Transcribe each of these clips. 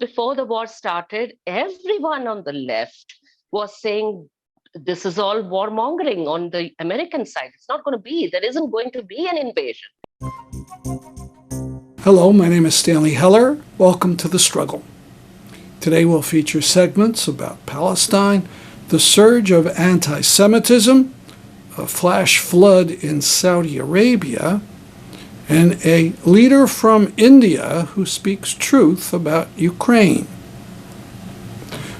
before the war started, everyone on the left was saying this is all warmongering on the American side. It's not going to be. There isn't going to be an invasion. Hello, my name is Stanley Heller. Welcome to The Struggle. Today we'll feature segments about Palestine, the surge of anti-Semitism, a flash flood in Saudi Arabia, and a leader from India who speaks truth about Ukraine.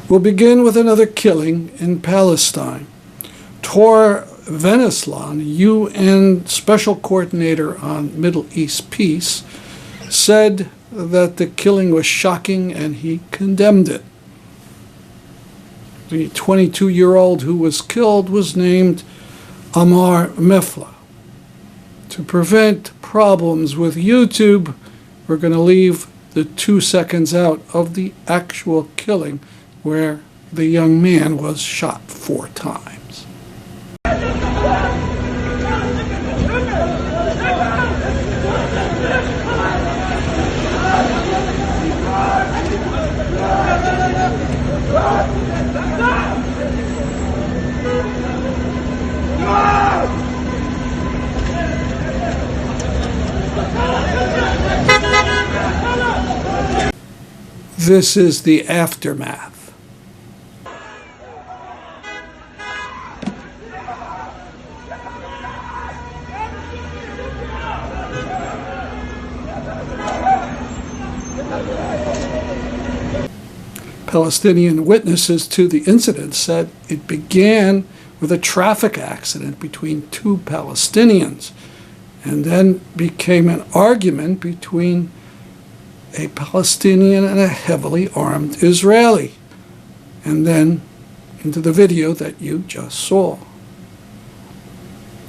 We'll begin with another killing in Palestine. Tor Veneslan, UN Special Coordinator on Middle East Peace, said that the killing was shocking and he condemned it. The 22-year-old who was killed was named Ammar Mefleh. To prevent problems with YouTube, we're going to leave the 2 seconds out of the actual killing where the young man was shot 4 times. This is the aftermath. Palestinian witnesses to the incident said it began with a traffic accident between 2 Palestinians and then became an argument between a Palestinian and a heavily armed Israeli, and then into the video that you just saw.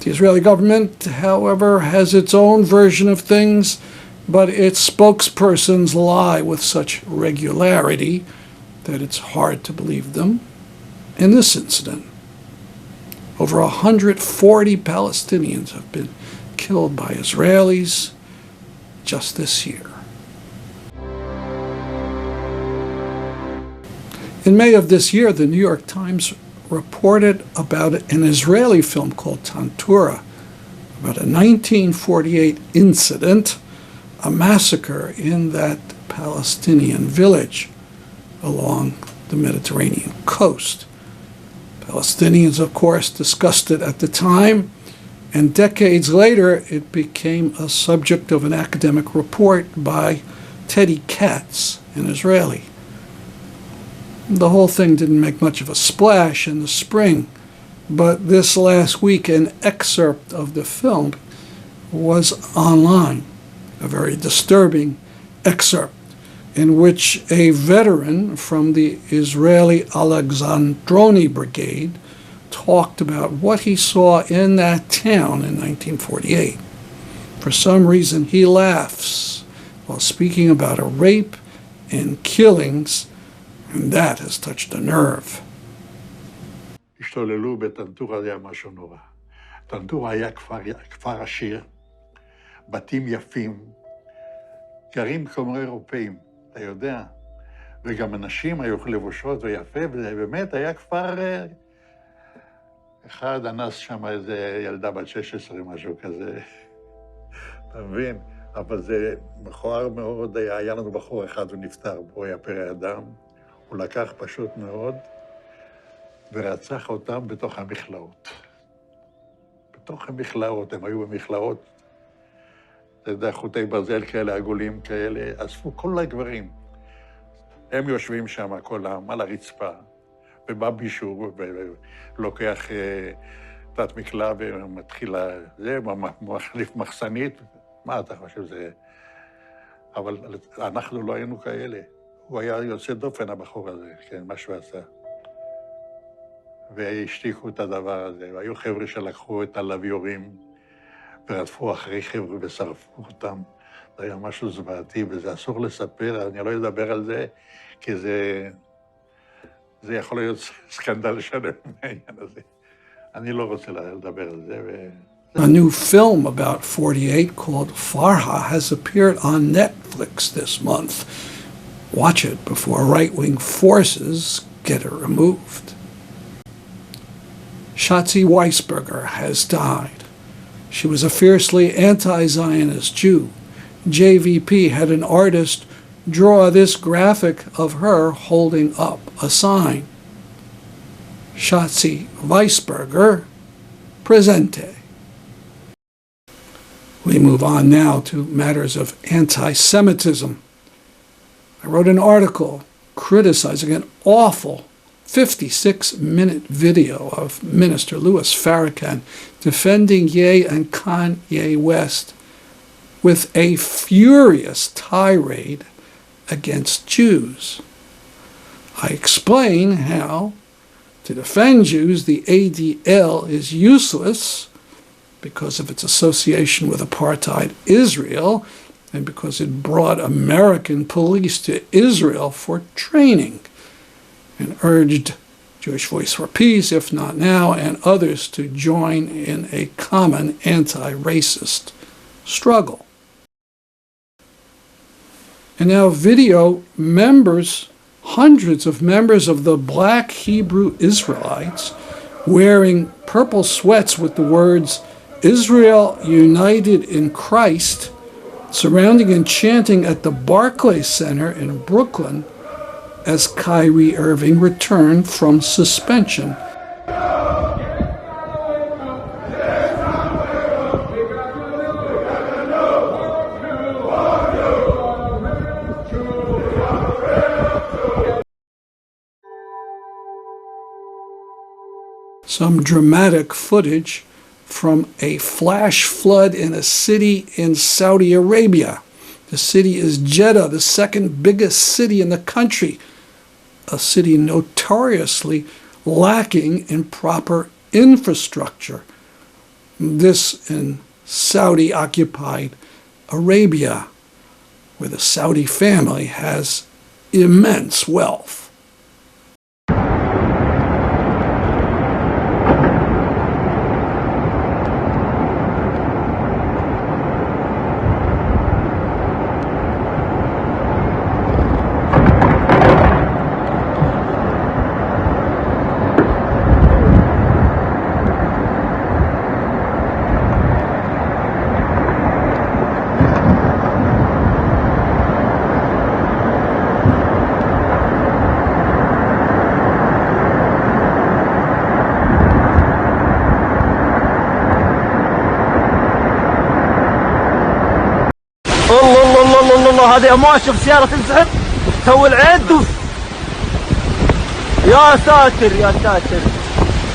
The Israeli government, however, has its own version of things, but its spokespersons lie with such regularity that it's hard to believe them. In this incident, over 140 Palestinians have been killed by Israelis just this year. In May of this year, the New York Times reported about an Israeli film called Tantura, about a 1948 incident, a massacre in that Palestinian village along the Mediterranean coast. Palestinians, of course, discussed it at the time, and decades later it became a subject of an academic report by Teddy Katz, an Israeli. The whole thing didn't make much of a splash in the spring, but this last week an excerpt of the film was online, a very disturbing excerpt in which a veteran from the Israeli Alexandroni Brigade talked about what he saw in that town in 1948. For some reason, he laughs while speaking about a rape and killings, and that has touched a nerve. השתוללו בטנטורה, זה היה משהו נורא. טנטורה היה כפר עשיר, בתים יפים, גרים כמו אירופאים, אתה יודע, וגם אנשים היו לבושות ויפה, וזה באמת היה כפר... אחד אנס שם איזה ילדה בת 16, משהו כזה, אתה מבין? אבל זה מכוער מאוד, היה לנו בחור אחד ונפטר, הוא היה פרא אדם, הוא לקח פשוט מאוד ורצח אותם בתוך המכלאות. בתוך המכלאות, הם היו במכלאות, אתה יודע, חוטי ברזל כאלה, עגולים כאלה, אספו כל הגברים. הם יושבים שם, כולם, על הרצפה, ובא בישור, ולוקח תת מקלע ומתחיל זה, מחליף מחסנית, מה אתה חושב זה? אבל אנחנו לא היינו כאלה. הוא היה יוצא דופן, הבחור הזה, כן, מה שהוא עשה. והשתיקו את הדבר הזה, והיו חבר'ה שלקחו את הלוויורים, ורדפו אחרי חבר'ה ושרפו אותם. זה היה משהו זוועתי, וזה אסור לספר, אני לא אדבר על זה, כי זה יכול להיות סקנדל שלם מהעניין הזה. אני לא רוצה לדבר על זה. A new film about 48 called Farha has appeared on Netflix this month. Watch it before right-wing forces get her removed. Shatzi Weisberger has died. She was a fiercely anti-Zionist Jew. JVP had an artist draw this graphic of her holding up a sign. Shatzi Weisberger, presente. We move on now to matters of anti-Semitism. I wrote an article criticizing an awful 56-minute video of Minister Louis Farrakhan defending Ye and Kanye West with a furious tirade against Jews. I explain how, to defend Jews, the ADL is useless because of its association with apartheid Israel and because it brought American police to Israel for training, and urged Jewish Voice for Peace, if not now, and others to join in a common anti-racist struggle. And now video members, hundreds of members of the Black Hebrew Israelites, wearing purple sweats with the words, "Israel United in Christ," surrounding and chanting at the Barclays Center in Brooklyn as Kyrie Irving returned from suspension. Some dramatic footage from a flash flood in a city in Saudi Arabia. The city is Jeddah, the second biggest city in the country, a city notoriously lacking in proper infrastructure. This in Saudi-occupied Arabia, where the Saudi family has immense wealth. الله هذه ما اشوف سياره تنسحب تو العين دوس. يا ساتر يا ساتر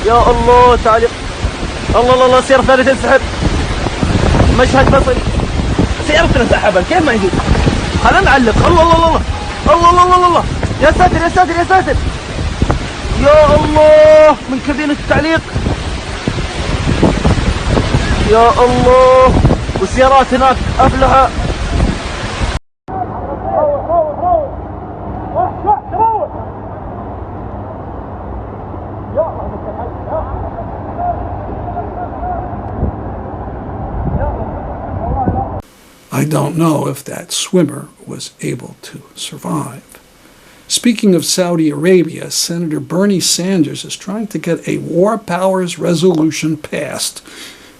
يا الله تعالى. الله الله الله سياره ثانيه تنسحب. مشهد بصري سيارتنا سحبا كيف ما يجي. خلينا نعلق. الله الله الله الله الله الله الله يا ساتر يا ساتر يا ساتر يا الله من كابينة التعليق يا الله. والسيارات هناك أفلها. I don't know if that swimmer was able to survive. Speaking of Saudi Arabia, Senator Bernie Sanders is trying to get a war powers resolution passed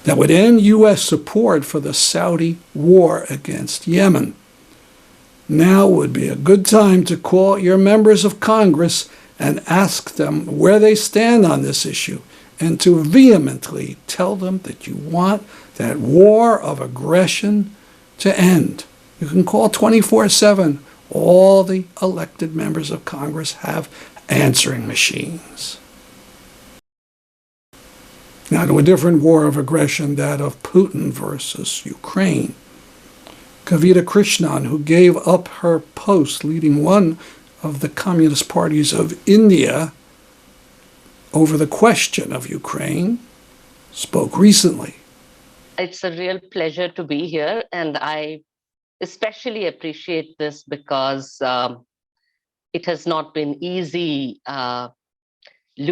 that would end U.S. support for the Saudi war against Yemen. Now would be a good time to call your members of Congress and ask them where they stand on this issue, and to vehemently tell them that you want that war of aggression to end. You can call 24/7. All the elected members of Congress have answering machines. Now to a different war of aggression, that of Putin versus Ukraine. Kavita Krishnan, who gave up her post leading one of the Communist parties of India over the question of Ukraine, spoke recently. It's a real pleasure to be here, and I especially appreciate this because it has not been easy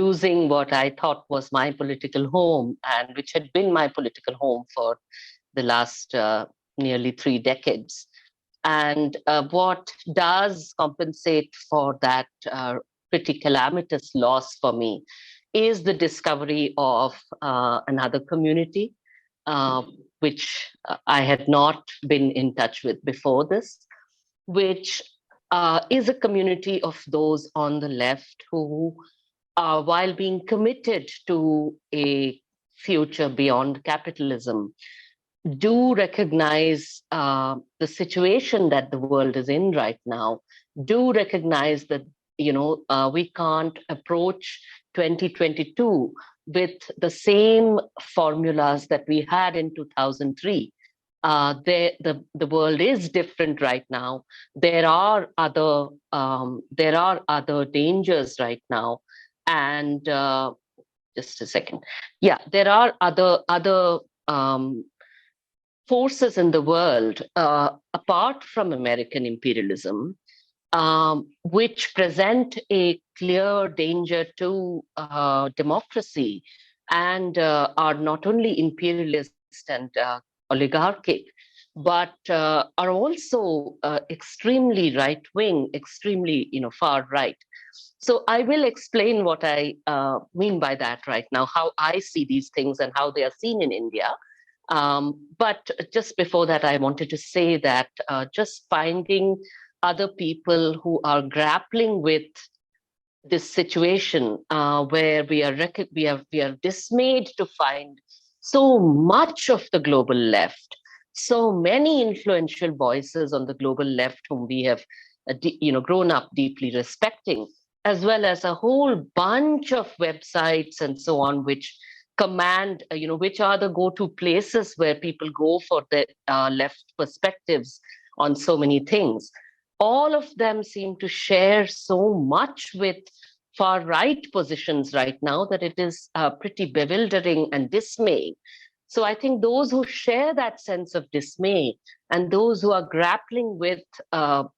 losing what I thought was my political home, and which had been my political home for the last nearly 3 decades. And what does compensate for that pretty calamitous loss for me is the discovery of another community, uh, which I had not been in touch with before this, which is a community of those on the left who, while being committed to a future beyond capitalism, do recognize the situation that the world is in right now, do recognize that, we can't approach 2022 with the same formulas that we had in 2003. The world is different right now. There are other dangers right now, and just a second. Yeah, there are other forces in the world apart from American imperialism, which present a clear danger to democracy and are not only imperialist and oligarchic, but are also extremely right wing, extremely far right. So I will explain what I mean by that right now, how I see these things and how they are seen in India. But just before that, I wanted to say that just finding other people who are grappling with this situation, where we are dismayed to find so much of the global left, so many influential voices on the global left whom we have grown up deeply respecting, as well as a whole bunch of websites and so on, which command, which are the go-to places where people go for the left perspectives on so many things. All of them seem to share so much with far right positions right now that it is pretty bewildering and dismaying. So I think those who share that sense of dismay and those who are grappling with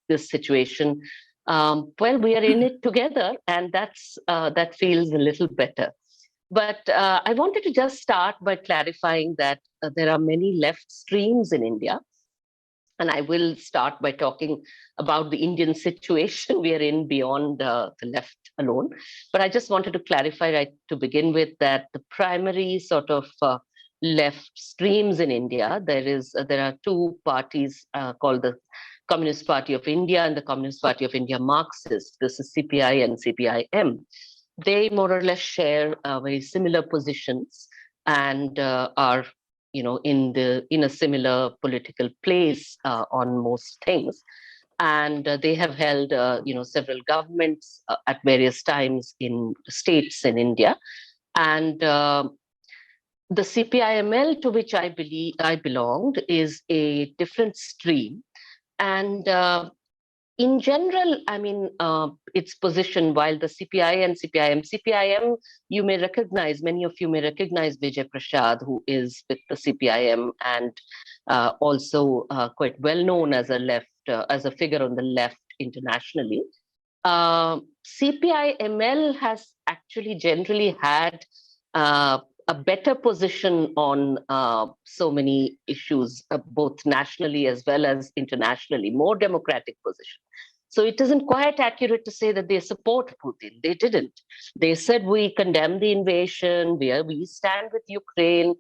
this situation, well, we are in it together, and that feels a little better. But I wanted to just start by clarifying that there are many left streams in India. And I will start by talking about the Indian situation we are in beyond the left alone. But I just wanted to clarify right to begin with that the primary sort of left streams in India, there are two parties called the Communist Party of India and the Communist Party of India Marxist. This is CPI and CPIM. They more or less share very similar positions and are in a similar political place on most things, and they have held several governments at various times in states in India, and the CPIML, to which I belonged, is a different stream. And in general, I mean, its position, while the CPI and CPIM, you may recognize, many of you may recognize Vijay Prashad, who is with the CPIM and also quite well known as as a figure on the left internationally. CPIML has actually generally had a better position on so many issues, both nationally as well as internationally, more democratic position. So it isn't quite accurate to say that they support Putin. They didn't. They said, we condemn the invasion, we stand with Ukraine.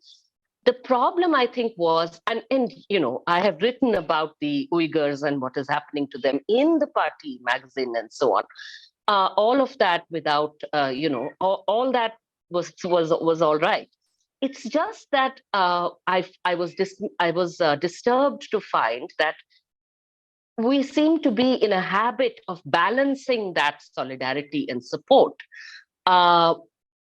The problem, I think, was, and I have written about the Uyghurs and what is happening to them in the party magazine and so on. All of that without, all that was all right. It's just that I was disturbed to find that we seem to be in a habit of balancing that solidarity and support and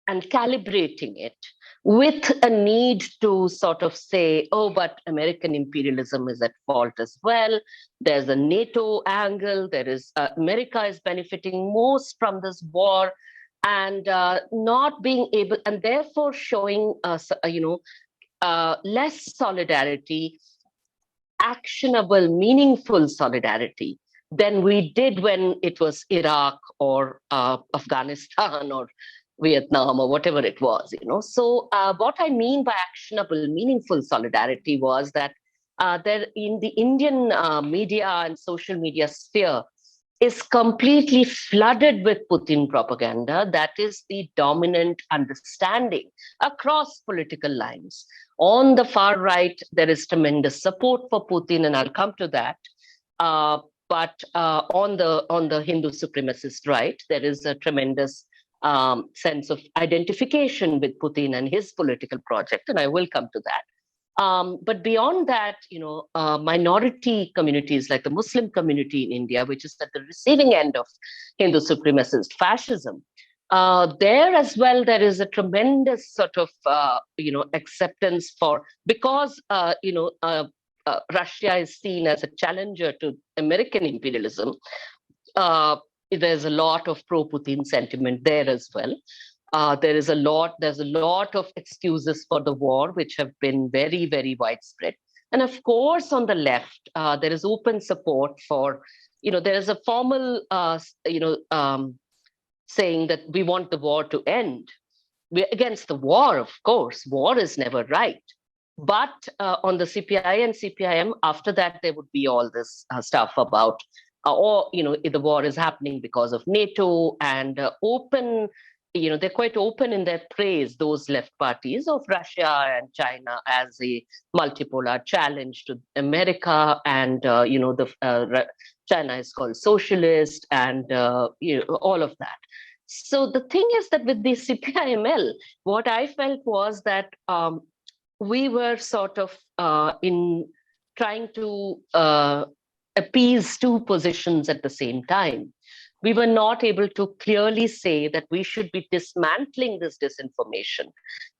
calibrating it with a need to sort of say, oh, but American imperialism is at fault as well. There's a NATO angle. There is America is benefiting most from this war, and not being able, and therefore showing less solidarity, actionable, meaningful solidarity than we did when it was Iraq or Afghanistan or Vietnam or whatever it was. So what I mean by actionable, meaningful solidarity was that there in the Indian media and social media sphere is completely flooded with Putin propaganda. That is the dominant understanding across political lines. On the far right, there is tremendous support for Putin, and I'll come to that. But on the Hindu supremacist right, there is a tremendous sense of identification with Putin and his political project, and I will come to that. But beyond that, minority communities like the Muslim community in India, which is at the receiving end of Hindu supremacist fascism, there as well, there is a tremendous sort of, acceptance for, because, Russia is seen as a challenger to American imperialism. There's a lot of pro-Putin sentiment there as well. There's a lot of excuses for the war, which have been very, very widespread. And of course, on the left, there is open support for, there is a formal, saying that we want the war to end. We're against the war, of course. War is never right. But on the CPI and CPIM, after that, there would be all this stuff about, the war is happening because of NATO, and open, they're quite open in their praise, those left parties, of Russia and China as a multipolar challenge to America. And, China is called socialist, and, all of that. So the thing is that with the CPIML, what I felt was that we were sort of in trying to appease two positions at the same time. We were not able to clearly say that we should be dismantling this disinformation.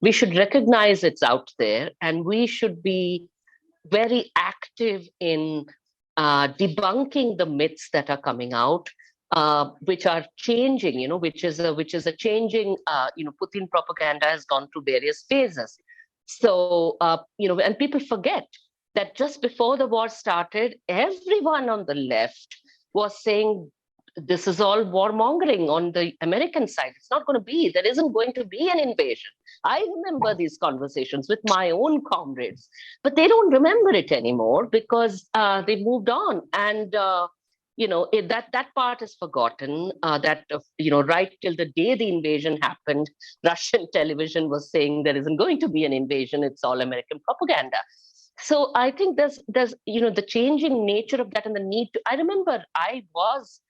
We should recognize it's out there, and we should be very active in debunking the myths that are coming out, which are changing, which is a changing, Putin propaganda has gone through various phases. So, and people forget that just before the war started, everyone on the left was saying, this is all warmongering on the American side. It's not going to be, there isn't going to be an invasion. I remember these conversations with my own comrades, but they don't remember it anymore because they moved on. And, that part is forgotten, right till the day the invasion happened, Russian television was saying there isn't going to be an invasion. It's all American propaganda. So I think there's the changing nature of that, and the need to, I remember I was,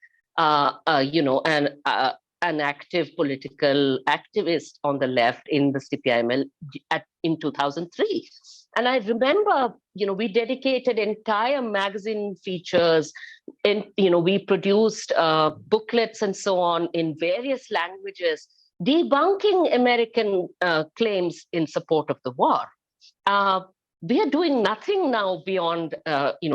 an active political activist on the left in the CPIML in 2003. And I remember, we dedicated entire magazine features, and, we produced booklets and so on in various languages, debunking American claims in support of the war. We are doing nothing now beyond,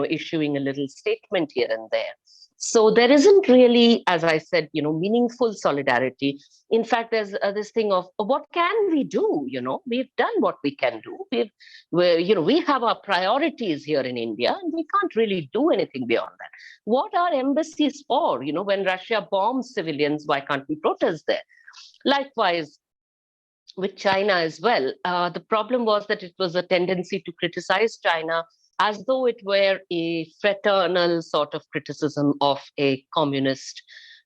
issuing a little statement here and there. So there isn't really, as I said, meaningful solidarity. In fact, there's this thing of what can we do? We've done what we can do. We have our priorities here in India, and we can't really do anything beyond that. What are embassies for? When Russia bombs civilians, why can't we protest there? Likewise, with China as well. The problem was that it was a tendency to criticize China as though it were a fraternal sort of criticism of a communist,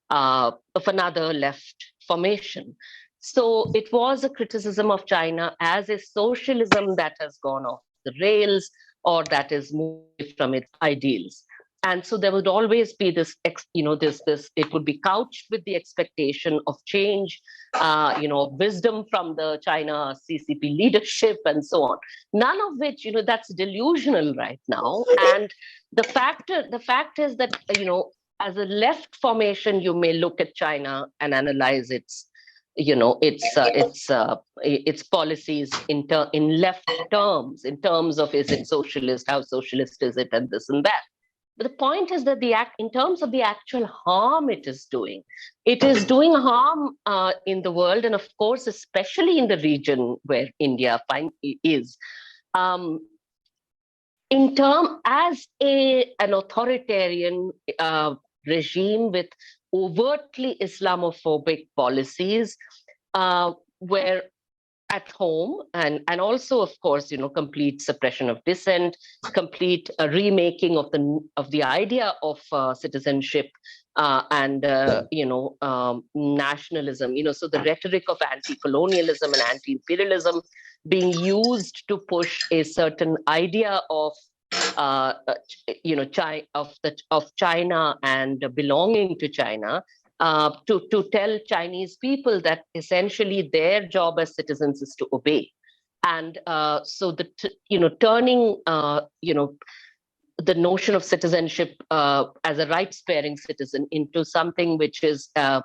of another left formation. So it was a criticism of China as a socialism that has gone off the rails, or that is moved from its ideals. And so there would always be this, it would be couched with the expectation of change, wisdom from the China CCP leadership and so on. None of which, that's delusional right now. And the fact is that, as a left formation, you may look at China and analyze its policies in left terms, in terms of, is it socialist, how socialist is it, and this and that. But the point is that in terms of the actual harm it is doing harm in the world, and of course, especially in the region where India is. As an authoritarian regime with overtly Islamophobic policies, where at home, and also, of course, complete suppression of dissent, complete remaking of the idea of citizenship and nationalism. So the rhetoric of anti-colonialism and anti-imperialism being used to push a certain idea of of China and belonging to China, to tell Chinese people that essentially their job as citizens is to obey. And so turning the notion of citizenship as a rights-bearing citizen into something which is a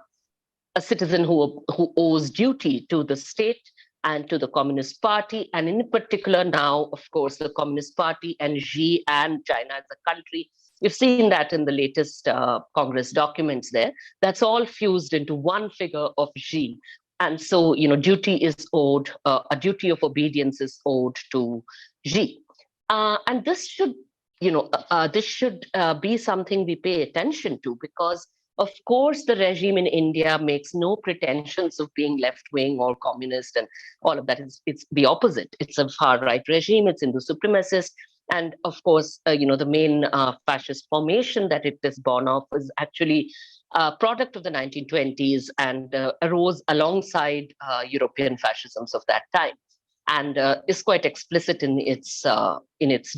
citizen who owes duty to the state and to the Communist Party, and in particular now, of course, the Communist Party and Xi and China as a country. We've seen that in the latest Congress documents there. That's all fused into one figure of Xi. And so, duty is owed, a duty of obedience is owed to Xi. And this should, be something we pay attention to, because of course, the regime in India makes no pretensions of being left-wing or communist and all of that. It's the opposite. It's a far-right regime. It's Hindu supremacist. And of course, the main fascist formation that it is born of is actually a product of the 1920s and arose alongside European fascisms of that time, and is quite explicit in its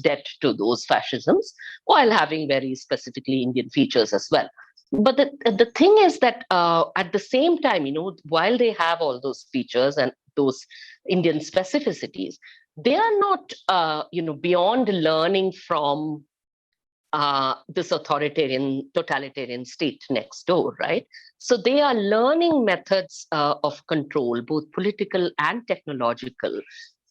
debt to those fascisms, while having very specifically Indian features as well. But the thing is that at the same time, while they have all those features and those Indian specificities, they are not, beyond learning from this authoritarian, totalitarian state next door, right? So they are learning methods of control, both political and technological,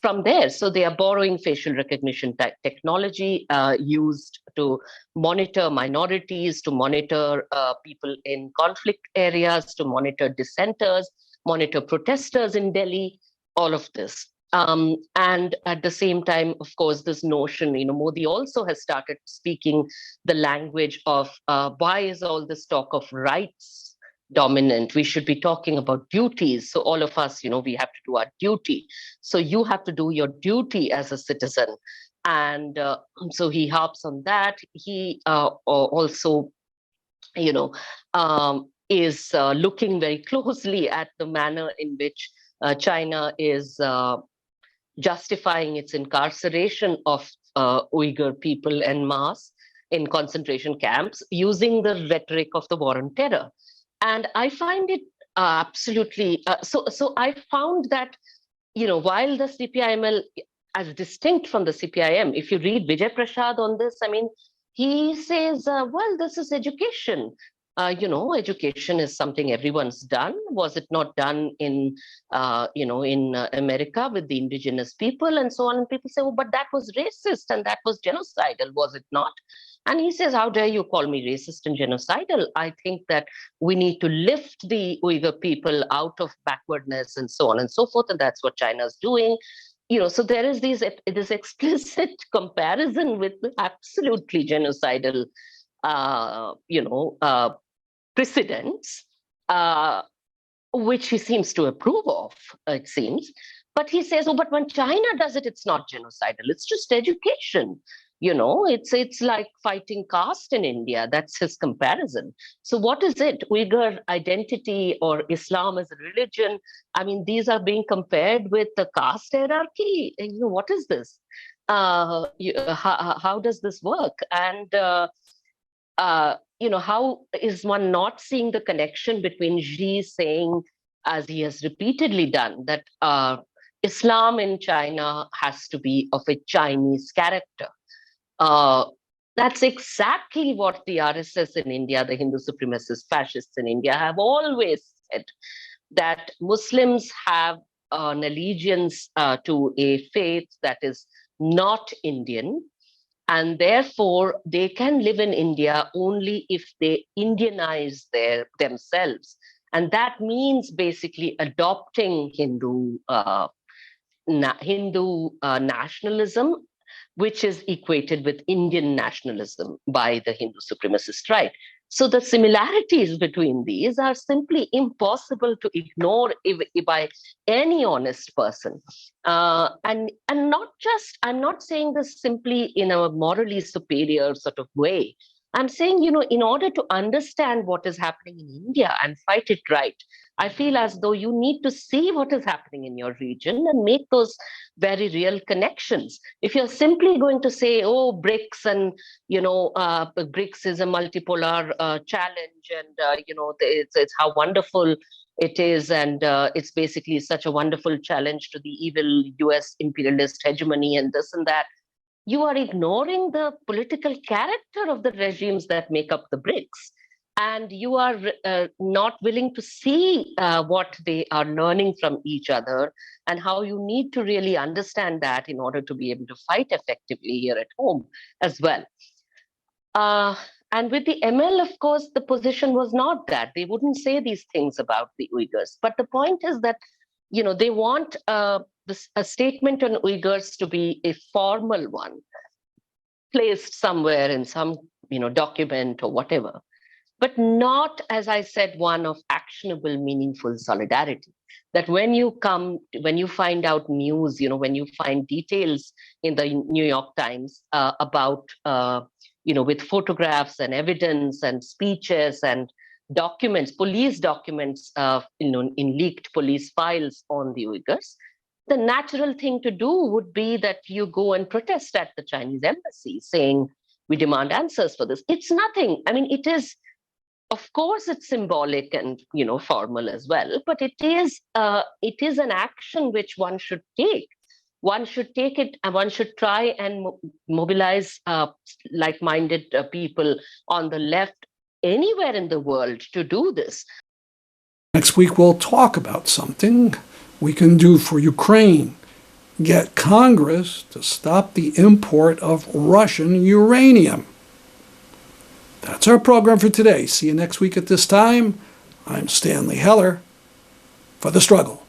from there. So they are borrowing facial recognition technology used to monitor minorities, to monitor people in conflict areas, to monitor dissenters, monitor protesters in Delhi, all of this. And at the same time, of course, this notion, Modi also has started speaking the language of why is all this talk of rights dominant? We should be talking about duties. So all of us, we have to do our duty. So you have to do your duty as a citizen. And so he harps on that. He also, is looking very closely at the manner in which China is justifying its incarceration of Uyghur people en masse in concentration camps using the rhetoric of the war on terror. And I find it absolutely, so I found that, while the CPIML, as distinct from the CPIM, if you read Vijay Prashad on this, he says, well, this is education. Education is something everyone's done. Was it not done in America with the indigenous people and so on? And people say, oh, but that was racist and that was genocidal, was it not? And he says, how dare you call me racist and genocidal? I think that we need to lift the Uyghur people out of backwardness and so on and so forth. And that's what China's doing. So there is this explicit comparison with absolutely genocidal, precedents, which he seems to approve of, it seems. But he says, oh, but when China does it, it's not genocidal. It's just education. It's like fighting caste in India. That's his comparison. So what is it? Uyghur identity or Islam as a religion? These are being compared with the caste hierarchy. What is this? How does this work? And how is one not seeing the connection between Xi saying, as he has repeatedly done, that Islam in China has to be of a Chinese character? That's exactly what the RSS in India, the Hindu supremacist fascists in India, have always said, that Muslims have an allegiance to a faith that is not Indian, and therefore they can live in India only if they Indianize themselves. And that means basically adopting Hindu nationalism, which is equated with Indian nationalism by the Hindu supremacist right. So the similarities between these are simply impossible to ignore by any honest person. And not just, I'm not saying this simply in a morally superior sort of way. I'm saying, in order to understand what is happening in India and fight it right, I feel as though you need to see what is happening in your region and make those very real connections. If you're simply going to say, oh, BRICS and, BRICS is a multipolar challenge and, it's how wonderful it is. And it's basically such a wonderful challenge to the evil US imperialist hegemony and this and that. You are ignoring the political character of the regimes that make up the BRICS. And you are not willing to see what they are learning from each other and how you need to really understand that in order to be able to fight effectively here at home as well. And with the ML, of course, the position was not that. They wouldn't say these things about the Uyghurs. But the point is that, they want a statement on Uyghurs to be a formal one, placed somewhere in some, document or whatever, but not, as I said, one of actionable, meaningful solidarity. That when you find out news, when you find details in the New York Times about, with photographs and evidence and speeches and documents, police documents, in leaked police files on the Uyghurs, the natural thing to do would be that you go and protest at the Chinese embassy saying, we demand answers for this. It's nothing. I mean, it is, of course, it's symbolic and, formal as well, but it is an action which one should take. One should take it and one should try and mobilize like-minded people on the left anywhere in the world to do this. Next week, we'll talk about something we can do for Ukraine. Get Congress to stop the import of Russian uranium. That's our program for today. See you next week at this time. I'm Stanley Heller for The Struggle.